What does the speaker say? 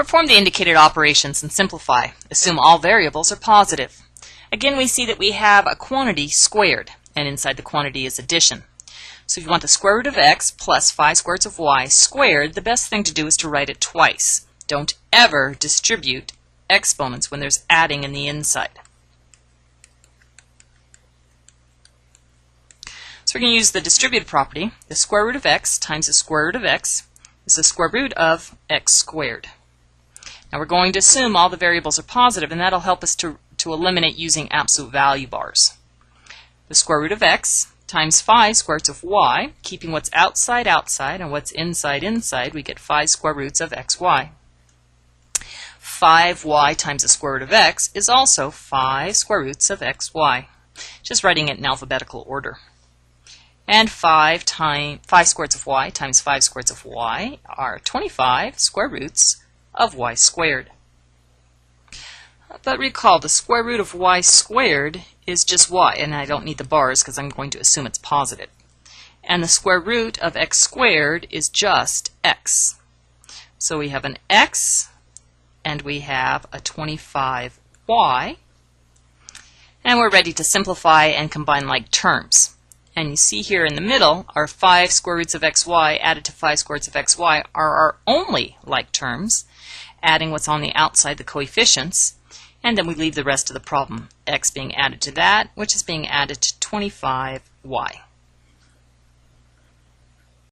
Perform the indicated operations and simplify. Assume all variables are positive. Again, we see that we have a quantity squared, and inside the quantity is addition. So if you want the square root of x plus 5 square roots of y squared, the best thing to do is to write it twice. Don't ever distribute exponents when there's adding in the inside. So we're going to use the distributive property. The square root of x times the square root of x is the square root of x squared. Now we're going to assume all the variables are positive, and that'll help us to eliminate using absolute value bars. The square root of x times 5 square roots of y, keeping what's outside outside and what's inside inside, we get 5 square roots of xy. 5y times the square root of x is also 5 square roots of xy. Just writing it in alphabetical order. And 5 square roots of y times 5 square roots of y are 25 square roots of y squared. But recall, the square root of y squared is just y, and I don't need the bars because I'm going to assume it's positive. And the square root of x squared is just x. So we have an x, and we have a 25y, and we're ready to simplify and combine like terms. And you see here in the middle, our 5 square roots of xy added to 5 square roots of xy are our only like terms, adding what's on the outside, the coefficients, and then we leave the rest of the problem, x being added to that, which is being added to 25y.